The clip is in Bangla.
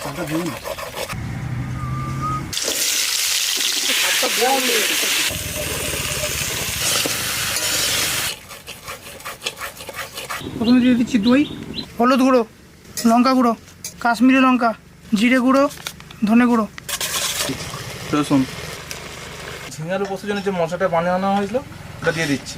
চাটা দিই না। প্রথমে দিয়ে দিচ্ছি দই, হলুদ গুঁড়ো, লঙ্কা গুঁড়ো, কাশ্মীরি লঙ্কা, জিরে গুঁড়ো, ধনে গুঁড়ো, রসুন। ঝিঙে আলু পোস্তের জন্য যে মশলাটা বানানো হয়েছিল ওটা দিয়ে দিচ্ছি।